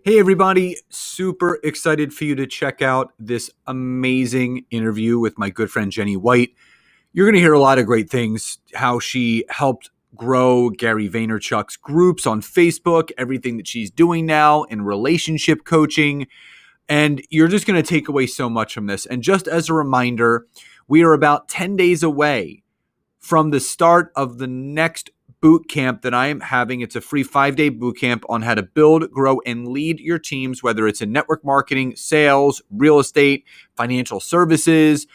Hey, everybody. Super excited for you to check out this amazing interview with my good friend, Jenny White. You're going to hear a lot of great things, how she helped grow Gary Vaynerchuk's groups on Facebook, everything that she's doing now in relationship coaching. And you're just going to take away so much from this. And just as a reminder, we are about 10 days away from the start of the next boot camp that I am having. It's a free 5-day boot camp on how to build, grow, and lead your teams, whether it's in network marketing, sales, real estate, financial services.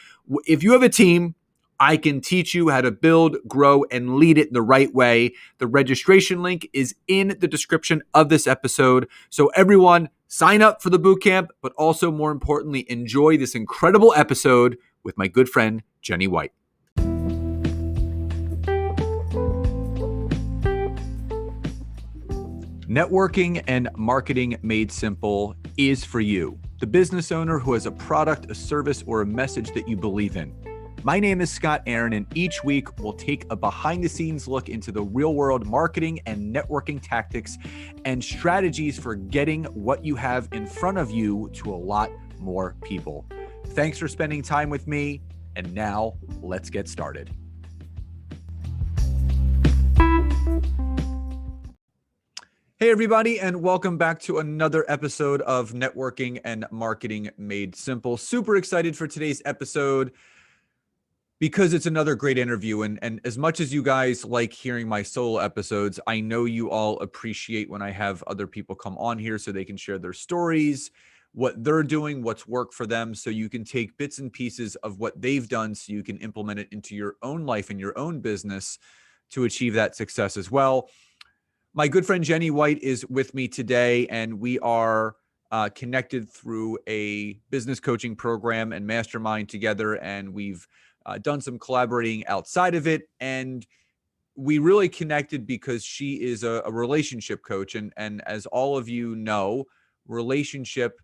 If you have a team, I can teach you how to build, grow, and lead it the right way. The registration link is in the description of this episode. So everyone, sign up for the boot camp, but also more importantly, enjoy this incredible episode with my good friend, Jenny White. Networking and marketing made simple is for you, the business owner who has a product, a service, or a message that you believe in. My name is Scott Aaron, and each week we'll take a behind-the-scenes look into the real-world marketing and networking tactics and strategies for getting what you have in front of you to a lot more people. Thanks for spending time with me, and now let's get started. Hey, everybody, and welcome back to another episode of Networking and Marketing Made Simple. Super excited for today's episode because it's another great interview. And as much as you guys like hearing my solo episodes, I know you all appreciate when I have other people come on here so they can share their stories, what they're doing, what's worked for them, so you can take bits and pieces of what they've done so you can implement it into your own life and your own business to achieve that success as well. My good friend Jenny White is with me today, and we are connected through a business coaching program and mastermind together, and we've done some collaborating outside of it, and we really connected because she is a relationship coach, and as all of you know, relationship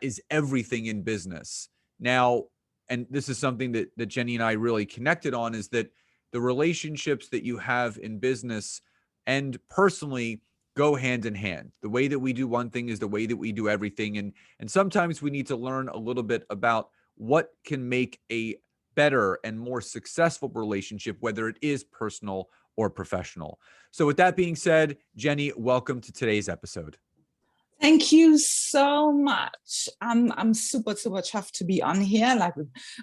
is everything in business. Now, and this is something that Jenny and I really connected on, is that the relationships that you have in business and personally go hand in hand. The way that we do one thing is the way that we do everything. And sometimes we need to learn a little bit about what can make a better and more successful relationship, whether it is personal or professional. So with that being said, Jenny, welcome to today's episode. Thank you so much. I'm super chuffed to be on here. Like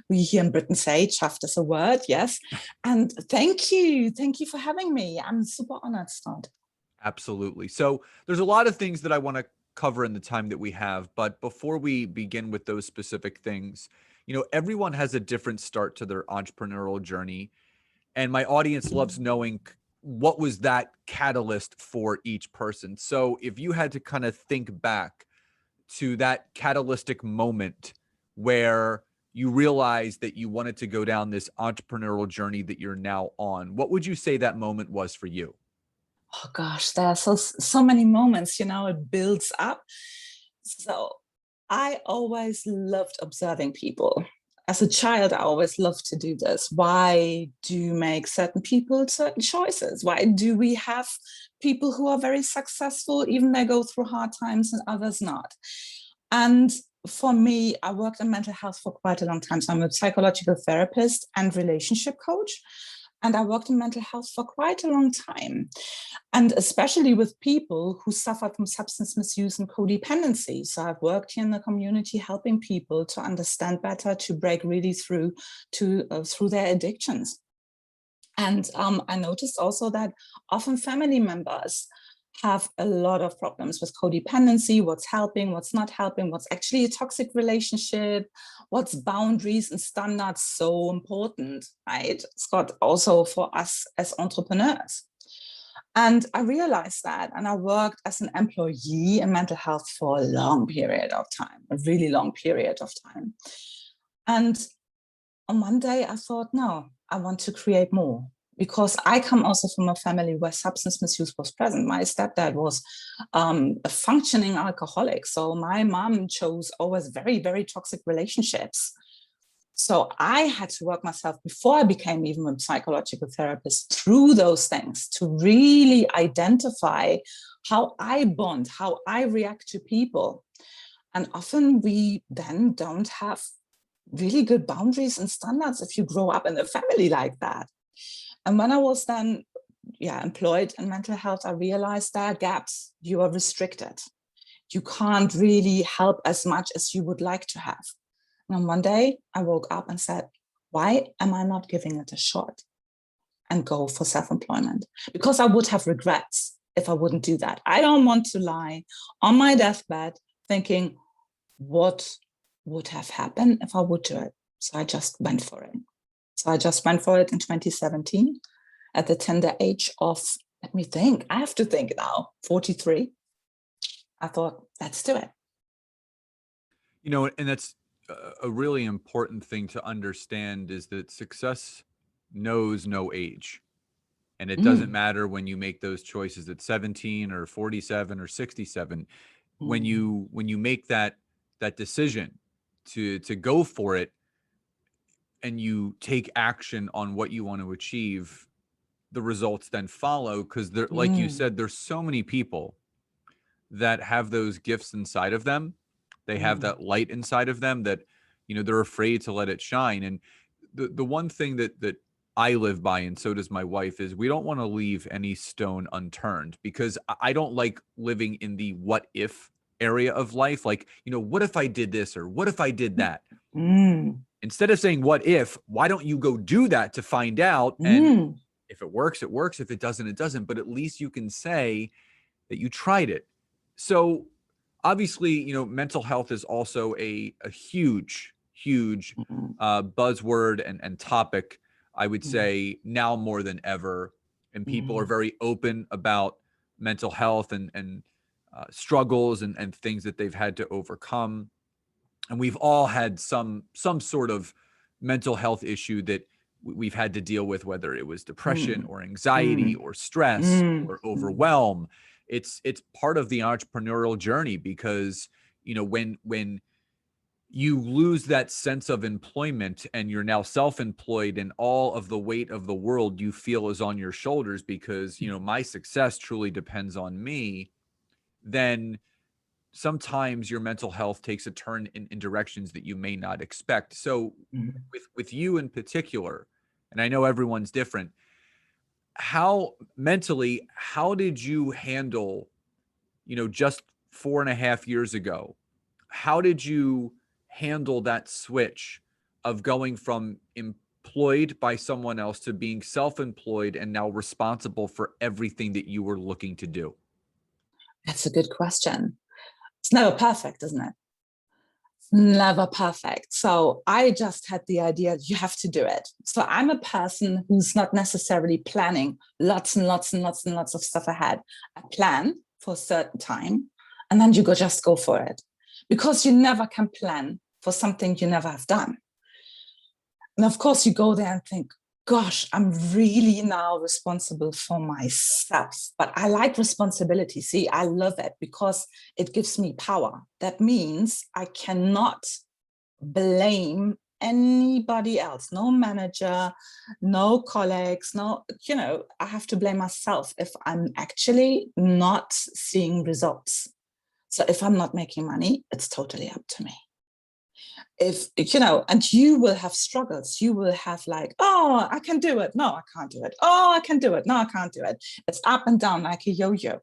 we here in Britain say, chuffed is a word, yes. And thank you for having me. I'm super honored, Scott. Absolutely. So there's a lot of things that I want to cover in the time that we have, but before we begin with those specific things, everyone has a different start to their entrepreneurial journey, and my audience loves knowing what was that catalyst for each person. So if you had to kind of think back to that catalytic moment where you realized that you wanted to go down this entrepreneurial journey that you're now on, what would you say that moment was for you? Oh gosh, there are so many moments, it builds up. So I always loved observing people. As a child, I always loved to do this. Why do make certain people certain choices? Why do we have people who are very successful, even they go through hard times and others not? And for me, I worked in mental health for quite a long time. So I'm a psychological therapist and relationship coach. And I worked in mental health for quite a long time, and especially with people who suffered from substance misuse and codependency. So I've worked here in the community helping people to understand better, to break really through their addictions. And I noticed also that often family members have a lot of problems with codependency, what's helping, what's not helping, what's actually a toxic relationship, what's boundaries and standards so important, right, Scott, also for us as entrepreneurs. And I realized that, and I worked as an employee in mental health for a long period of time, a really long period of time. And on one day I thought, no, I want to create more. Because I come also from a family where substance misuse was present. My stepdad was a functioning alcoholic. So my mom chose always very, very toxic relationships. So I had to work myself before I became even a psychological therapist through those things to really identify how I bond, how I react to people. And often we then don't have really good boundaries and standards if you grow up in a family like that. And when I was then employed in mental health, I realized there are gaps. You are restricted. You can't really help as much as you would like to have. And on one day, I woke up and said, why am I not giving it a shot and go for self-employment? Because I would have regrets if I wouldn't do that. I don't want to lie on my deathbed thinking, what would have happened if I would do it? So I just went for it. So I just went for it in 2017 at the tender age of, let me think, I have to think now, 43. I thought, let's do it. You know, and that's a really important thing to understand, is that success knows no age. And it doesn't matter when you make those choices at 17 or 47 or 67. When you make that decision to go for it, and you take action on what you want to achieve, the results then follow. Because there, like you said, there's so many people that have those gifts inside of them. They have that light inside of them that, you know, they're afraid to let it shine. And the one thing that I live by, and so does my wife, is we don't want to leave any stone unturned, because I don't like living in the what if area of life. Like, you know, what if I did this, or what if I did that? Instead of saying what if, why don't you go do that to find out? And if it works, it works. If it doesn't, it doesn't. But at least you can say that you tried it. So obviously, you know, mental health is also a huge buzzword and topic, I would say, now more than ever. And people are very open about mental health and struggles and things that they've had to overcome. And we've all had some sort of mental health issue that we've had to deal with, whether it was depression or anxiety or stress or overwhelm. It's part of the entrepreneurial journey, because, you know, when you lose that sense of employment and you're now self-employed, and all of the weight of the world you feel is on your shoulders because, you know, my success truly depends on me, then sometimes your mental health takes a turn in directions that you may not expect. So with you in particular, and I know everyone's different, how did you handle, you know, just 4.5 years ago, how did you handle that switch of going from employed by someone else to being self-employed and now responsible for everything that you were looking to do? That's a good question. It's never perfect, isn't it? Never perfect. So I just had the idea you have to do it. So I'm a person who's not necessarily planning lots and lots and lots and lots of stuff ahead. I plan for a certain time, and then you just go for it, because you never can plan for something you never have done. And of course you go there and think, gosh, I'm really now responsible for myself. But I like responsibility. See, I love it because it gives me power. That means I cannot blame anybody else, no manager, no colleagues, no, you know, I have to blame myself if I'm actually not seeing results. So if I'm not making money, it's totally up to me. If, you know, and you will have struggles, you will have like, oh, I can do it. No, I can't do it. Oh, I can do it. No, I can't do it. It's up and down like a yo-yo.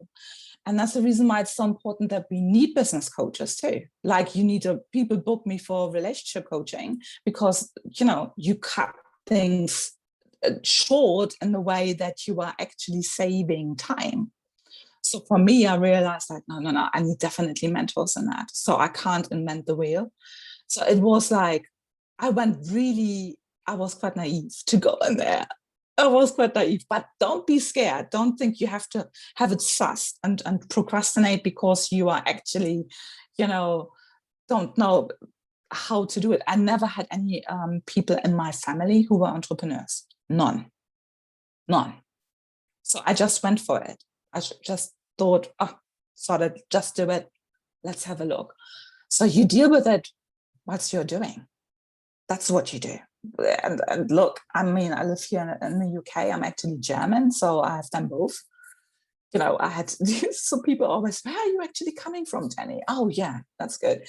And that's the reason why it's so important that we need business coaches too. Like you need people book me for relationship coaching, because, you know, you cut things short in the way that you are actually saving time. So for me, I realized like, no, I need definitely mentors in that. So I can't invent the wheel. So it was like, I was quite naive to go in there. I was quite naive, but don't be scared. Don't think you have to have it sussed and procrastinate because you are actually, you know, don't know how to do it. I never had any people in my family who were entrepreneurs. None. So I just went for it. I just thought, just do it. Let's have a look. So you deal with it whilst you're doing. That's what you do. And look, I mean, I live here in the UK. I'm actually German, so I have done both. You know, I had some people always, where are you actually coming from, Jenny? Oh yeah, that's good.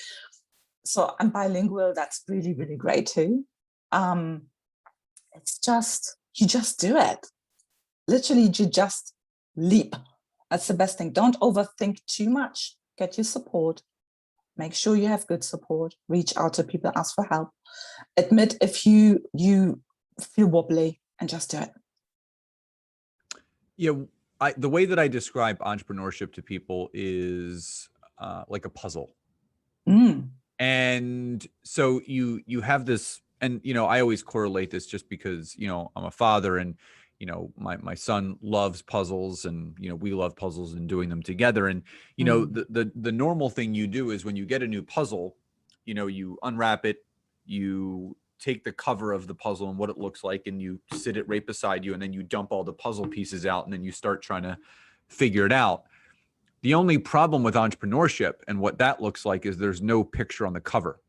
So I'm bilingual. That's really, really great too. It's just, you just do it. Literally, you just leap. That's the best thing. Don't overthink too much. Get your support. Make sure you have good support. Reach out to people, ask for help. Admit if you feel wobbly, and just do it. Yeah, the way that I describe entrepreneurship to people is like a puzzle. And so you have this, and I always correlate this just because I'm a father, and my son loves puzzles, and we love puzzles and doing them together. And the normal thing you do is when you get a new puzzle, you unwrap it, you take the cover of the puzzle and what it looks like, and you sit it right beside you, and then you dump all the puzzle pieces out, and then you start trying to figure it out. The only problem with entrepreneurship and what that looks like is there's no picture on the cover.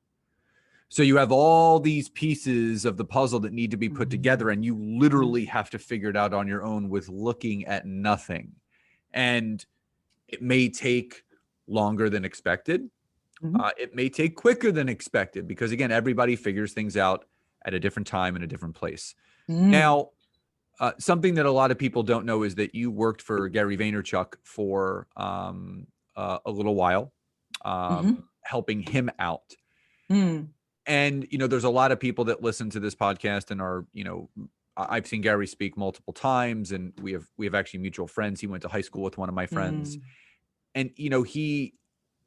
So you have all these pieces of the puzzle that need to be put together, and you literally have to figure it out on your own with looking at nothing. And it may take longer than expected. It may take quicker than expected because, again, everybody figures things out at a different time in a different place. Now, something that a lot of people don't know is that you worked for Gary Vaynerchuk for a little while, helping him out. And, there's a lot of people that listen to this podcast and are, I've seen Gary speak multiple times, and we have actually mutual friends. He went to high school with one of my friends. And,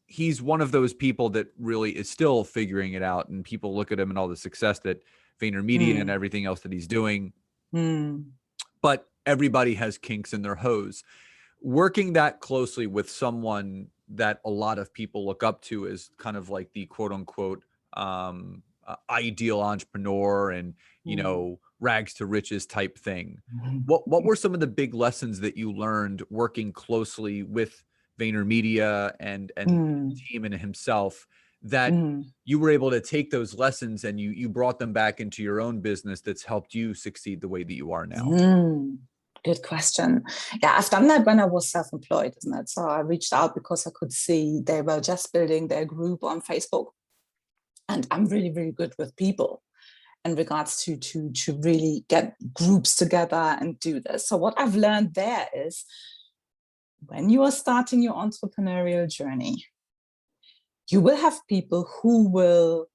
he's one of those people that really is still figuring it out, and people look at him and all the success that VaynerMedia and everything else that he's doing. But everybody has kinks in their hose. Working that closely with someone that a lot of people look up to as kind of like the quote unquote ideal entrepreneur and, rags to riches type thing. What were some of the big lessons that you learned working closely with VaynerMedia and the team and himself that you were able to take those lessons and you brought them back into your own business that's helped you succeed the way that you are now? Good question. Yeah, I've done that when I was self-employed, isn't it? So I reached out because I could see they were just building their group on Facebook. And I'm really, really good with people in regards to really get groups together and do this. So what I've learned there is when you are starting your entrepreneurial journey, you will have people who will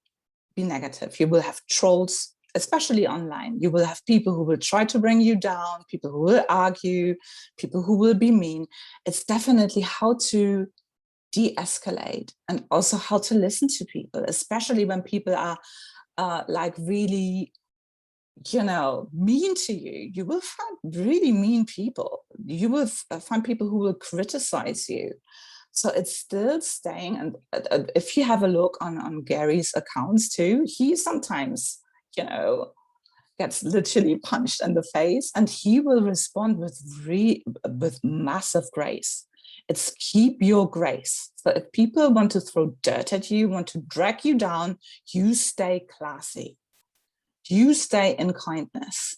be negative. You will have trolls, especially online. You will have people who will try to bring you down, people who will argue, people who will be mean. It's definitely how to de-escalate and also how to listen to people, especially when people are like really, mean to you. You will find really mean people. You will find people who will criticize you. So it's still staying. And if you have a look on Gary's accounts too, he sometimes, gets literally punched in the face, and he will respond with massive grace. It's keep your grace. So if people want to throw dirt at you, want to drag you down, you stay classy. You stay in kindness.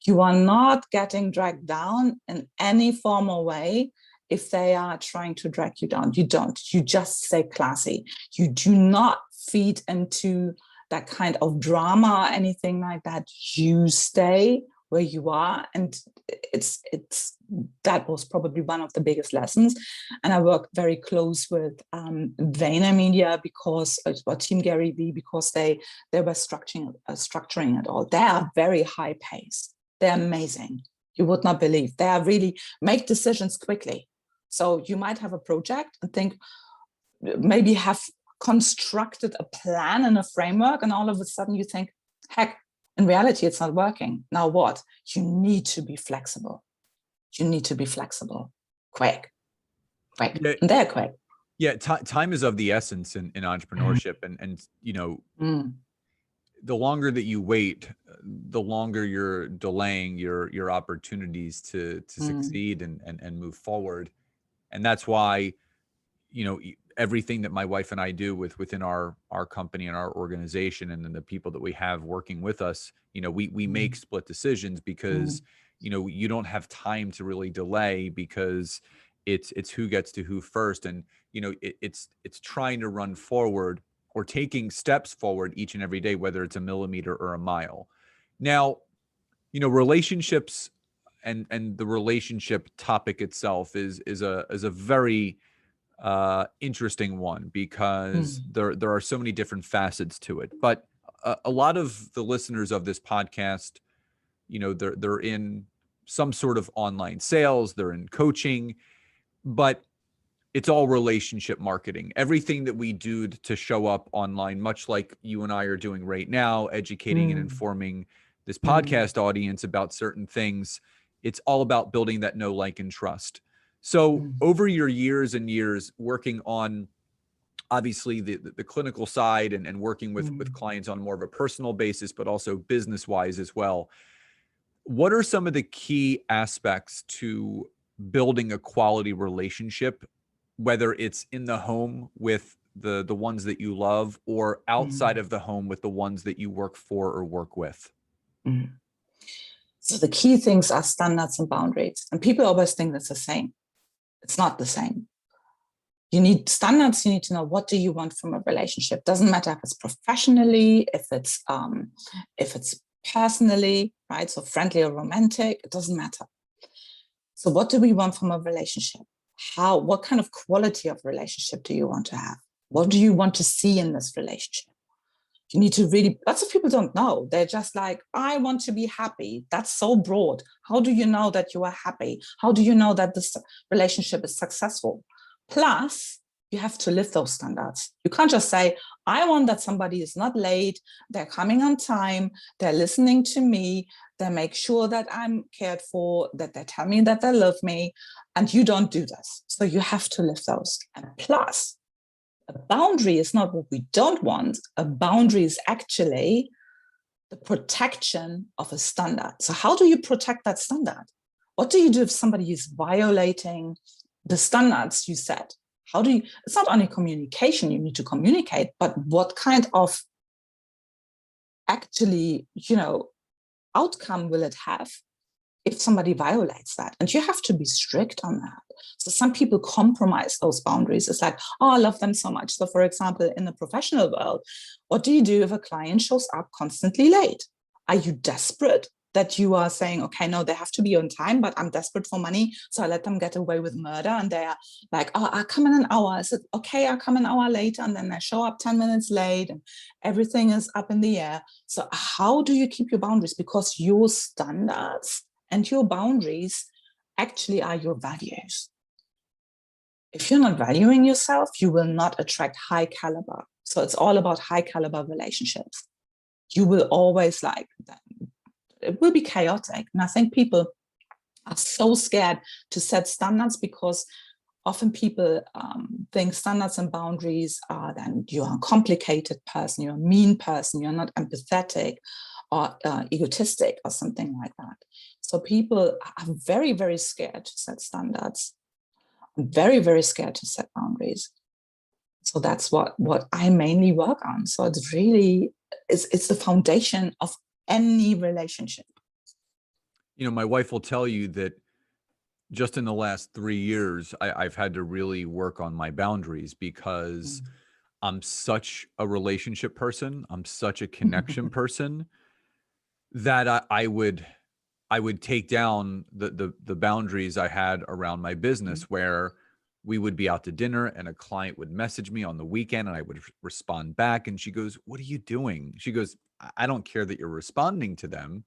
You are not getting dragged down in any formal way. If they are trying to drag you down, you don't. You just stay classy. You do not feed into that kind of drama or anything like that. You stay where you are. And that was probably one of the biggest lessons. And I worked very close with VaynerMedia or Team Gary V, because they were structuring it all. They are very high pace. They're amazing. You would not believe. They are really make decisions quickly. So you might have a project and think, maybe have constructed a plan and a framework, and all of a sudden you think, heck, in reality, it's not working. Now what? You need to be flexible. You need to be flexible. Quick. Yeah. And they're quick. Yeah, time is of the essence in entrepreneurship. And the longer that you wait, the longer you're delaying your opportunities to succeed and move forward. And that's why, everything that my wife and I do within our company and our organization, and then the people that we have working with us, we make split decisions because, you don't have time to really delay, because it's who gets to who first. And, it's trying to run forward or taking steps forward each and every day, whether it's a millimeter or a mile. Now, relationships and the relationship topic itself is a very interesting one, because there are so many different facets to it. But a lot of the listeners of this podcast, they're in some sort of online sales, they're in coaching, but it's all relationship marketing. Everything that we do to show up online, much like you and I are doing right now, educating and informing this podcast audience about certain things, it's all about building that know, like, and trust. So over your years and years working on, obviously, the clinical side, and working with clients on more of a personal basis, but also business wise as well, what are some of the key aspects to building a quality relationship, whether it's in the home with the ones that you love, or outside of the home with the ones that you work for or work with? So the key things are standards and boundaries. And people always think that's the same. It's not the same. You need standards. You need to know, what do you want from a relationship? Doesn't matter if it's professionally, if it's personally, right? So friendly or romantic, it doesn't matter. So what do we want from a relationship? What kind of quality of relationship do you want to have? What do you want to see in this relationship? You need to really, lots of people don't know. They're just like, I want to be happy. That's so broad. How do you know that you are happy? How do you know that this relationship is successful? Plus, you have to live those standards. You can't just say, I want that somebody is not late, they're coming on time, they're listening to me, they make sure that I'm cared for, that they tell me that they love me, and you don't do this. So you have to live those. And plus, a boundary is not what we don't want. A boundary is actually the protection of a standard. So how do you protect that standard? What do you do if somebody is violating the standards you set? How do you, it's not only communication, you need to communicate, but what kind of actually, outcome will it have if somebody violates that? And you have to be strict on that. So some people compromise those boundaries. It's like, oh, I love them so much. So for example, in the professional world, what do you do if a client shows up constantly late? Are you desperate that you are saying, okay, no, they have to be on time, but I'm desperate for money, so I let them get away with murder? And they're like, oh, I'll come in an hour. I said, okay, I'll come an hour later. And then they show up 10 minutes late and everything is up in the air. So how do you keep your boundaries? Because your standards and your boundaries actually are your values. If you're not valuing yourself, you will not attract high caliber. So it's all about high caliber relationships. You will always it will be chaotic. And I think people are so scared to set standards because often people think standards and boundaries are then you're a complicated person, you're a mean person, you're not empathetic or egotistic or something like that. So people are very, very scared to set standards, very, very scared to set boundaries. So that's what I mainly work on. So it's really, it's the foundation of any relationship. My wife will tell you that just in the last 3 years, I've had to really work on my boundaries, because I'm such a relationship person. I'm such a connection person that I would take down the boundaries I had around my business, where we would be out to dinner and a client would message me on the weekend and I would respond back. And she goes, "What are you doing?" She goes, I don't care that you're responding to them,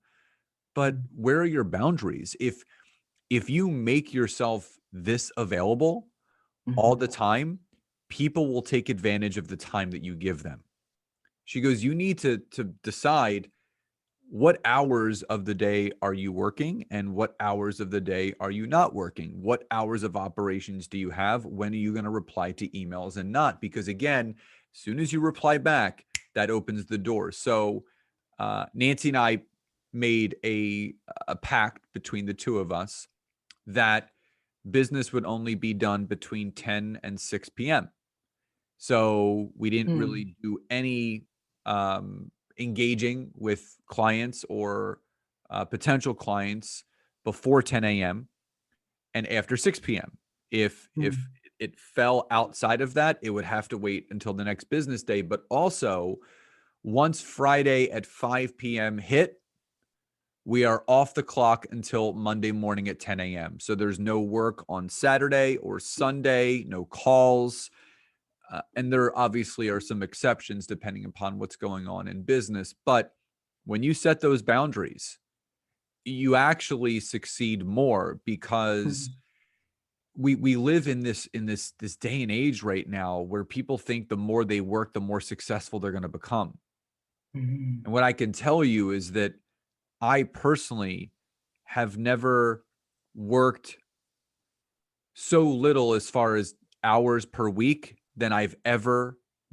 but where are your boundaries? If you make yourself this available all the time, people will take advantage of the time that you give them. She goes, you need to decide, what hours of the day are you working and what hours of the day are you not working? What hours of operations do you have? When are you going to reply to emails and not? Because again, as soon as you reply back, that opens the door. So Nancy and I made a pact between the two of us that business would only be done between 10 and 6 p.m. So we didn't really do any engaging with clients or potential clients before 10 a.m. and after 6 p.m. If it fell outside of that, it would have to wait until the next business day. But also, once Friday at 5 p.m. hit, we are off the clock until Monday morning at 10 a.m. So there's no work on Saturday or Sunday, no calls. And there obviously are some exceptions depending upon what's going on in business. But when you set those boundaries, you actually succeed more, because we live in this day and age right now where people think the more they work, the more successful they're going to become. And what I can tell you is that I personally have never worked so little as far as hours per week than I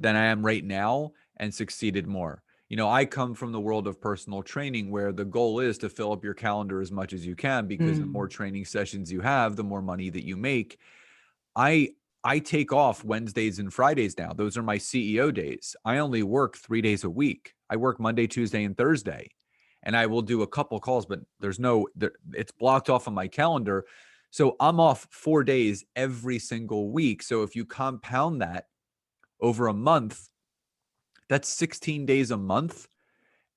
am right now, and succeeded more. You know, I come from the world of personal training where the goal is to fill up your calendar as much as you can, because the more training sessions you have, the more money that you make. I take off Wednesdays and Fridays now. Those are my CEO days. I only work 3 days a week. I work Monday, Tuesday, and Thursday. And I will do a couple calls, but it's blocked off on my calendar. So I'm off 4 days every single week. So if you compound that over a month, that's 16 days a month.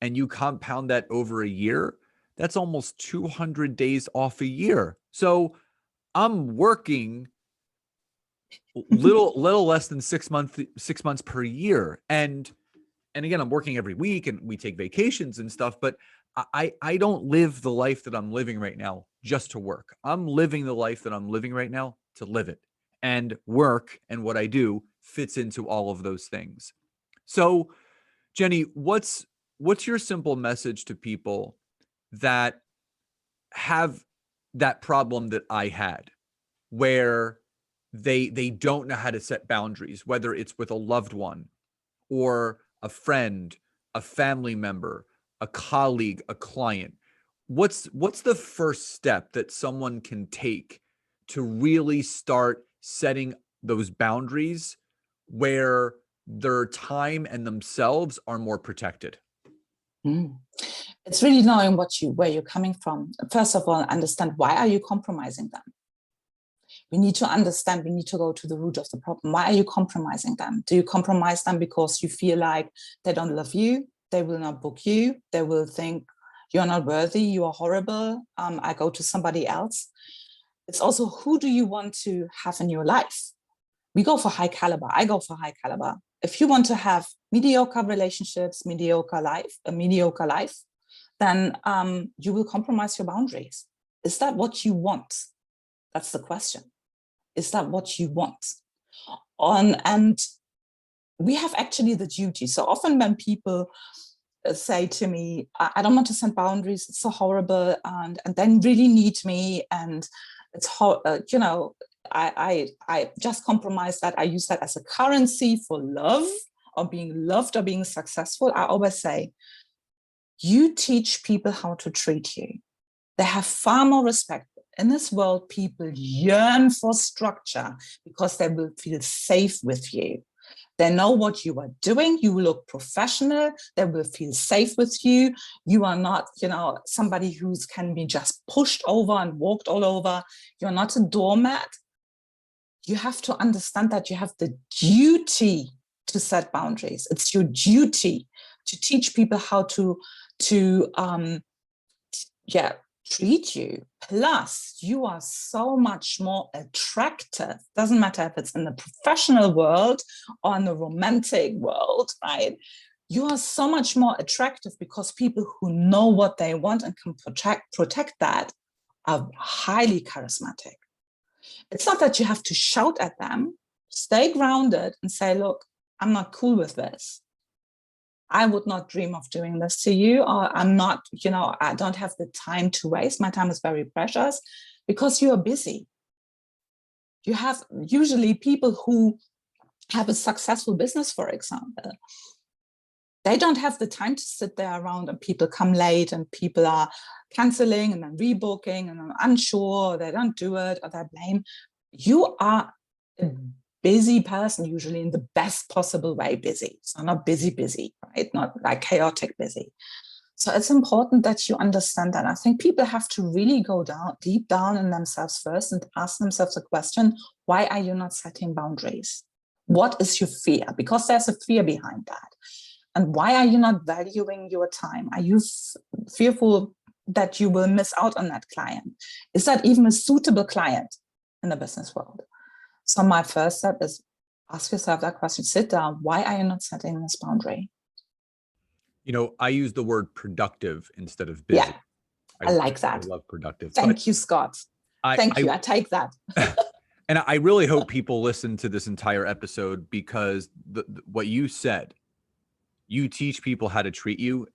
And you compound that over a year, that's almost 200 days off a year. So I'm working little less than 6 months per year. And again, I'm working every week and we take vacations and stuff, but I don't live the life that I'm living right now just to work. I'm living the life that I'm living right now to live it. And work and what I do fits into all of those things. So, Jenny, what's your simple message to people that have that problem that I had, where they don't know how to set boundaries, whether it's with a loved one or a friend, a family member, a colleague, a client? What's the first step that someone can take to really start setting those boundaries where their time and themselves are more protected? It's really knowing where you're coming from. First of all, understand, why are you compromising them? We need to understand, we need to go to the root of the problem. Why are you compromising them? Do you compromise them because you feel like they don't love you, they will not book you, they will think you're not worthy, you are horrible, I go to somebody else? It's also, who do you want to have in your life? We go for high caliber, I go for high caliber. If you want to have mediocre relationships, mediocre life, then you will compromise your boundaries. Is that what you want? That's the question. Is that what you want? And we have actually the duty. So often when people say to me, I don't want to set boundaries, it's so horrible, and then really need me, and it's I just compromise that. I use that as a currency for love, or being loved, or being successful. I always say, you teach people how to treat you. They have far more respect. In this world, people yearn for structure because they will feel safe with you. They know what you are doing. You look professional. They will feel safe with you. You are not, somebody who can be just pushed over and walked all over. You're not a doormat. You have to understand that you have the duty to set boundaries. It's your duty to teach people how to treat you. Plus, you are so much more attractive. Doesn't matter if it's in the professional world or in the romantic world, right? You are so much more attractive because people who know what they want and can protect that are highly charismatic. It's not that you have to shout at them. Stay grounded and say, look, I'm not cool with this. I would not dream of doing this to you, or I'm not, I don't have the time to waste. My time is very precious, because you are busy. You have usually people who have a successful business, for example. They don't have the time to sit there around and people come late and people are canceling and then rebooking and I'm unsure, they don't do it, or they blame. You are a busy person, usually in the best possible way busy. So not busy, right? Not like chaotic busy. So it's important that you understand that. I think people have to really go deep down in themselves first and ask themselves the question, why are you not setting boundaries? What is your fear? Because there's a fear behind that. And why are you not valuing your time? Are you fearful that you will miss out on that client? Is that even a suitable client in the business world? So my first step is ask yourself that question, sit down. Why are you not setting this boundary? I use the word productive instead of busy. Yeah, I like that. I love productive. Thank you, Scott. Thank you. I take that. And I really hope people listen to this entire episode, because what you said, you teach people how to treat you.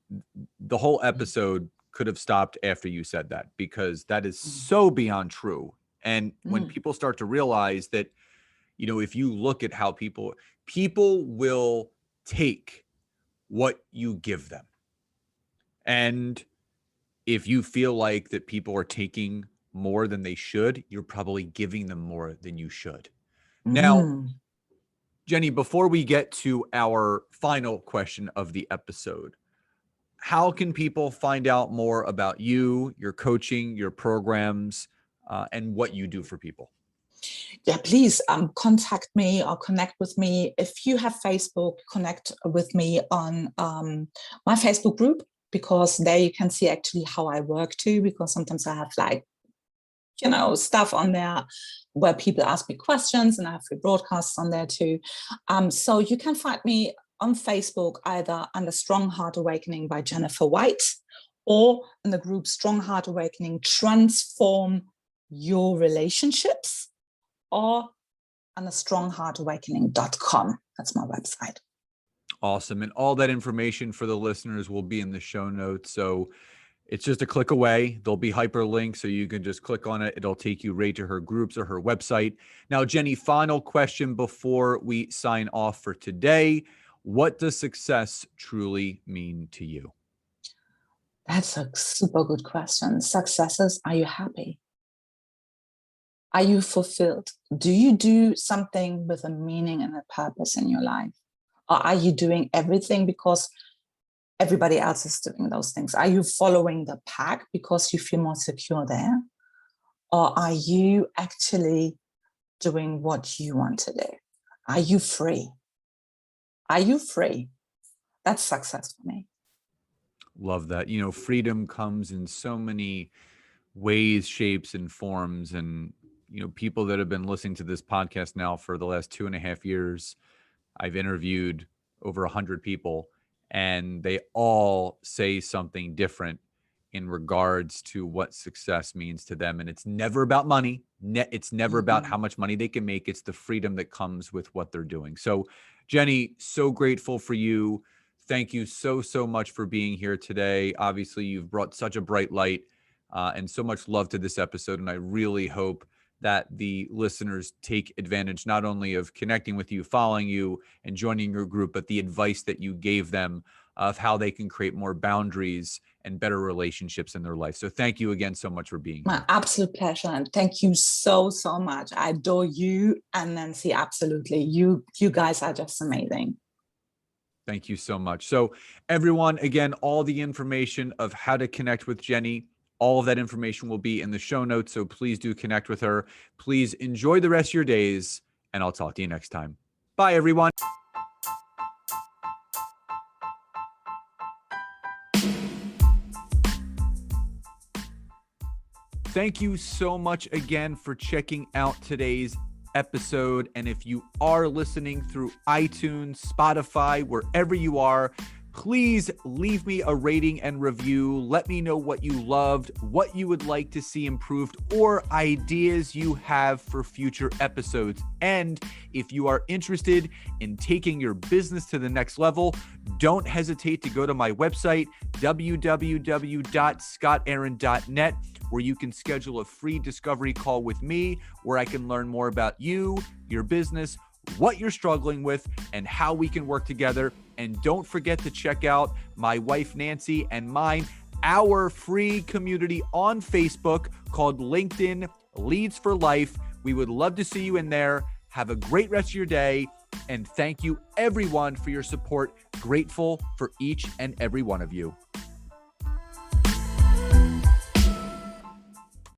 The whole episode could have stopped after you said that, because that is so beyond true. And when people start to realize that, if you look at how people will take what you give them. And if you feel like that people are taking more than they should, you're probably giving them more than you should. Now, Jenny, before we get to our final question of the episode, how can people find out more about you, your coaching, your programs, and what you do for people? Yeah, please contact me or connect with me. If you have Facebook, connect with me on my Facebook group, because there you can see actually how I work too, because sometimes I have stuff on there where people ask me questions, and I have free broadcasts on there too. So you can find me on Facebook either under Strong Heart Awakening by Jennifer White, or in the group Strong Heart Awakening, Transform Your Relationships, or on the strongheartawakening.com. That's my website. Awesome. And all that information for the listeners will be in the show notes. So it's just a click away. There'll be hyperlinks, so you can just click on it. It'll take you right to her groups or her website. Now, Jenny, final question before we sign off for today. What does success truly mean to you? That's a super good question. Success is, are you happy? Are you fulfilled? Do you do something with a meaning and a purpose in your life? Or are you doing everything because everybody else is doing those things? Are you following the pack because you feel more secure there? Or are you actually doing what you want to do? Are you free? Are you free? That's success for me. Love that. Freedom comes in so many ways, shapes, and forms. And, people that have been listening to this podcast now for the last 2.5 years, I've interviewed over 100 people, and they all say something different in regards to what success means to them. And it's never about money. It's never about how much money they can make. It's the freedom that comes with what they're doing. So, Jenny, so grateful for you. Thank you so, so much for being here today. Obviously, you've brought such a bright light and so much love to this episode. And I really hope that the listeners take advantage not only of connecting with you, following you, and joining your group, but the advice that you gave them of how they can create more boundaries and better relationships in their life. So thank you again so much for being here. My absolute pleasure. And thank you so, so much. I adore you and Nancy. Absolutely. You guys are just amazing. Thank you so much. So everyone, again, all the information of how to connect with Jenny, all of that information will be in the show notes. So please do connect with her. Please enjoy the rest of your days, and I'll talk to you next time. Bye, everyone. Thank you so much again for checking out today's episode. And if you are listening through iTunes, Spotify, wherever you are, please leave me a rating and review. Let me know what you loved, what you would like to see improved, or ideas you have for future episodes. And if you are interested in taking your business to the next level, don't hesitate to go to my website, www.scottaaron.net, where you can schedule a free discovery call with me, where I can learn more about you, your business, what you're struggling with, and how we can work together. And don't forget to check out my wife, Nancy, and mine, our free community on Facebook called LinkedIn Leads for Life. We would love to see you in there. Have a great rest of your day. And thank you everyone for your support. Grateful for each and every one of you.